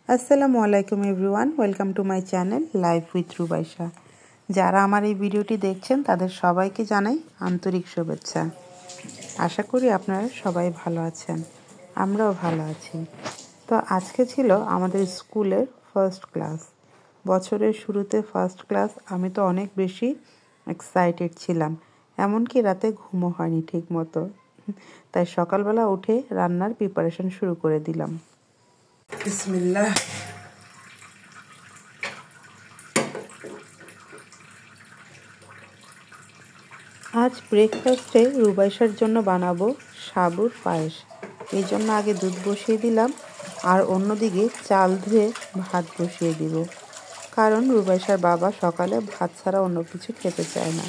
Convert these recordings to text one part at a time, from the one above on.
আসসালামু আলাইকুম everyone, welcome to my channel life with Rubaisha. যারা আমার এই ভিডিওটি দেখছেন তাদের সবাইকে জানাই আন্তরিক শুভেচ্ছা। আশা করি আপনারা সবাই ভালো আছেন, আমরাও ভালো আছি। তো আজকে ছিল আমাদের স্কুলের ফার্স্ট ক্লাস। বছরের শুরুতে ফার্স্ট ক্লাস, আমি তো অনেক বেশি এক্সাইটেড ছিলাম, এমনকি রাতে ঘুমও হয়নি ঠিক মতো। তাই সকালবেলা উঠে রান্নার প্রিপারেশন শুরু করে দিলাম। বিসমিল্লাহ। আজ ব্রেকফাস্টে রুবাইশার জন্য বানাবো সাবুর পায়েস। এই জন্য আগে দুধ বসিয়ে দিলাম, আর অন্যদিকে চাল ধুয়ে ভাত বসিয়ে দিব, কারণ রুবাইশার বাবা সকালে ভাত ছাড়া অন্য কিছু খেতে চায় না।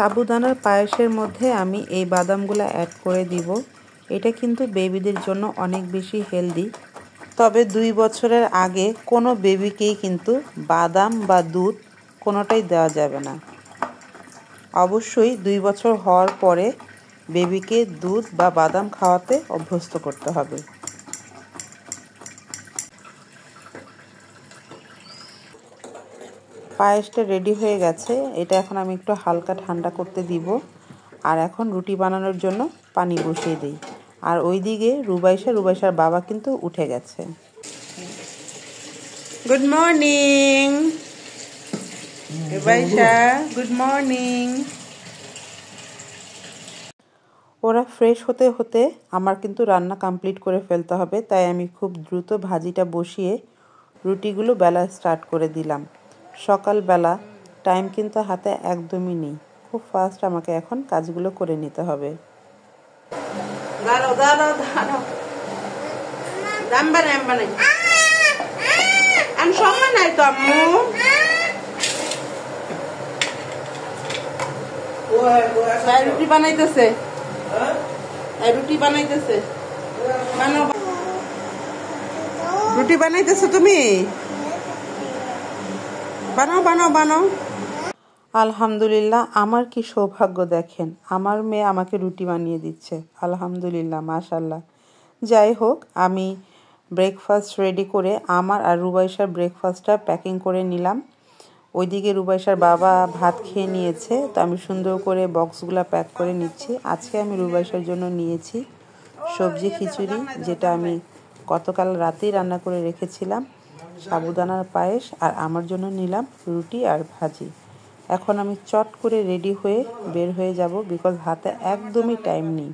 সাবুদানার পায়েসের মধ্যে আমি এই বাদামগুলো অ্যাড করে দিব। এটা কিন্তু বেবিদের জন্য অনেক বেশি হেলদি। তবে 2 বছরের আগে কোনো বেবিকেই কিন্তু বাদাম বা দুধ কোনোটাই দেওয়া যাবে না। অবশ্যই 2 বছর হওয়ার পরে বেবিকে দুধ বা বাদাম খাওয়াতে অভ্যস্ত করতে হবে। পায়েসটা রেডি হয়ে গেছে। এটা এখন আমি একটু হালকা ঠান্ডা করতে দিব, আর এখন রুটি বানানোর জন্য পানি বসিয়ে দিই। আর ওইদিকে রুবাইশার বাবা কিন্তু উঠে গেছে। Good morning Rubaisha, good morning. ওরা ফ্রেশ হতে হতে আমার কিন্তু রান্না কমপ্লিট করে ফেলতে হবে, তাই আমি খুব দ্রুত ভাজিটা বসিয়ে রুটিগুলো বেলা স্টার্ট করে দিলাম। সকালবেলা টাইম কিন্তু হাতে একদমই নেই, খুব ফাস্ট আমাকে এখন কাজগুলো করে নিতে হবে। সময় নাই তো আম্মু। রুটি বানাইতেছে, রুটি বানাইতেছে। রুটি বানাইতেছো তুমি? বানাও বানাও বানাও। আলহামদুলিল্লাহ, আমার কি সৌভাগ্য দেখেন, আমার মেয়ে আমাকে রুটি বানিয়ে দিচ্ছে। আলহামদুলিল্লাহ, মাশাল্লাহ। যাই হোক, আমি ব্রেকফাস্ট রেডি করে আমার আর রুবাইশার ব্রেকফাস্টটা প্যাকিং করে নিলাম। ওইদিকে রুবাইশার বাবা ভাত খেয়ে নিয়েছে, তো আমি সুন্দর করে বক্সগুলো প্যাক করে নিচ্ছি। আজকে আমি রুবাইশার জন্য নিয়েছি সবজি খিচুড়ি, যেটা আমি গতকাল রাতেই রান্না করে রেখেছিলাম, সাবুদানার পায়েস, আর আমার জন্য নিলাম রুটি আর ভাজি। এখন আমি চট করে রেডি হয়ে বের হয়ে যাব, বিকজ হাতে একদমই টাইম নেই।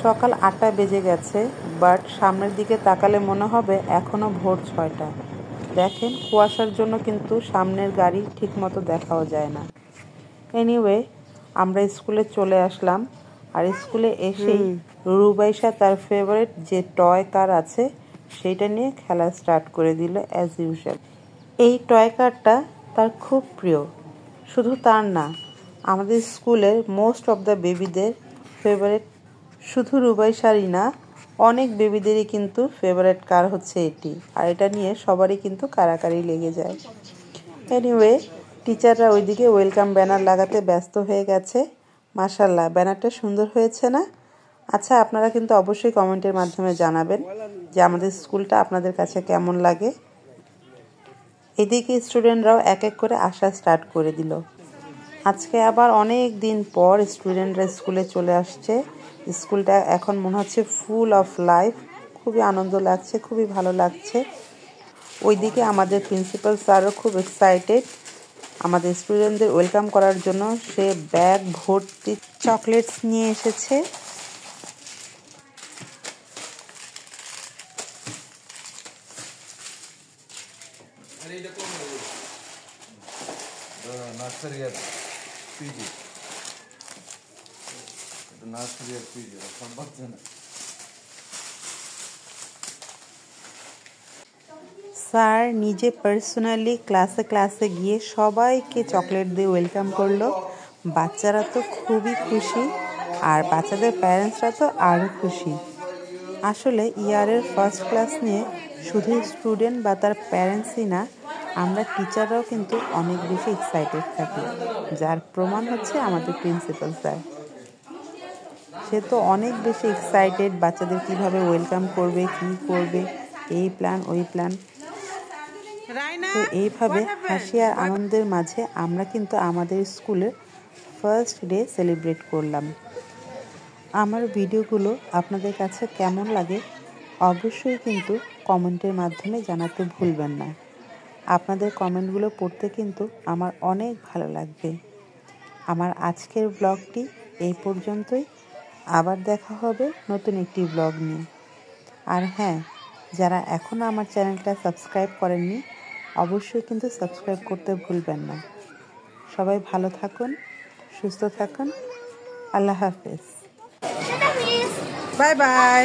সকাল 8টা বেজে গেছে, বাট সামনের দিকে তাকালে মনে হবে এখনও ভোর 6টা। দেখেন, কুয়াশার জন্য কিন্তু সামনের গাড়ি ঠিকমতো দেখাও যায় না। এনিওয়ে, আমরা স্কুলে চলে আসলাম, আর স্কুলে এসেই রুবাইশা তার ফেভারিট যে টয় কার আছে সেইটা নিয়ে খেলা স্টার্ট করে দিল অ্যাজ ইউজুয়াল। এই টয় কারটা তার খুব প্রিয়। শুধু তার না, আমাদের স্কুলের মোস্ট অফ দ্য বেবিদের ফেভারিট। শুধু রুবাইশারই না, অনেক বেবিদেরই কিন্তু ফেভারিট কার হচ্ছে এটি, আর এটা নিয়ে সবারই কিন্তু কারাকারি লেগে যায়। এনিওয়ে, টিচাররা ওইদিকে ওয়েলকাম ব্যানার লাগাতে ব্যস্ত হয়ে গেছে। মাশাল্লাহ, ব্যানারটা সুন্দর হয়েছে না? আচ্ছা, আপনারা কিন্তু অবশ্যই কমেন্টের মাধ্যমে জানাবেন যে আমাদের স্কুলটা আপনাদের কাছে কেমন লাগে। এদিকে স্টুডেন্টরাও এক এক করে আসা স্টার্ট করে দিল। আজকে আবার অনেক দিন পর স্টুডেন্টরা স্কুলে চলে আসছে। স্কুলটা এখন মনে হচ্ছে ফুল অফ লাইফ। খুবই আনন্দ লাগছে, খুবই ভালো লাগছে। ওইদিকে আমাদের প্রিন্সিপাল স্যারও খুব এক্সাইটেড আমাদের স্টুডেন্টদের ওয়েলকাম করার জন্য। সে ব্যাগ ভর্তি চকলেটস নিয়ে এসেছে। স্যার নিজে পার্সোনালি ক্লাসে গিয়ে সবাইকে চকলেট দিয়ে ওয়েলকাম করলো। বাচ্চারা তো খুবই খুশি। আর বাচ্চাদের প্যারেন্টসরা তো আরও খুশি। আসলে ইয়ারের ফার্স্ট ক্লাস নিয়ে শুধু স্টুডেন্ট বা তার প্যারেন্টসই না, আমরা টিচাররাও কিন্তু অনেক বেশি এক্সাইটেড থাকি, যার প্রমাণ হচ্ছে আমাদের প্রিন্সিপাল স্যার। সে তো অনেক বেশি এক্সাইটেড বাচ্চাদের কিভাবে ওয়েলকাম করবে, কি করবে, এই প্ল্যান ওই প্ল্যান। তো এইভাবে হাসি আর আনন্দের মাঝে আমরা কিন্তু আমাদের স্কুলের ফার্স্ট ডে সেলিব্রেট করলাম। আমার ভিডিওগুলো আপনাদের কাছে কেমন লাগে অবশ্যই কিন্তু কমেন্টের মাধ্যমে জানাতে ভুলবেন না। আপনাদের কমেন্টগুলো পড়তে কিন্তু আমার অনেক ভালো লাগবে। আমার আজকের ব্লগটি এই পর্যন্তই। আবার দেখা হবে নতুন একটি ব্লগ নিয়ে। আর হ্যাঁ, যারা এখনও আমার চ্যানেলটা সাবস্ক্রাইব করেননি অবশ্যই কিন্তু সাবস্ক্রাইব করতে ভুলবেন না। সবাই ভালো থাকুন, সুস্থ থাকুন। আল্লাহ হাফেজ। Bye bye.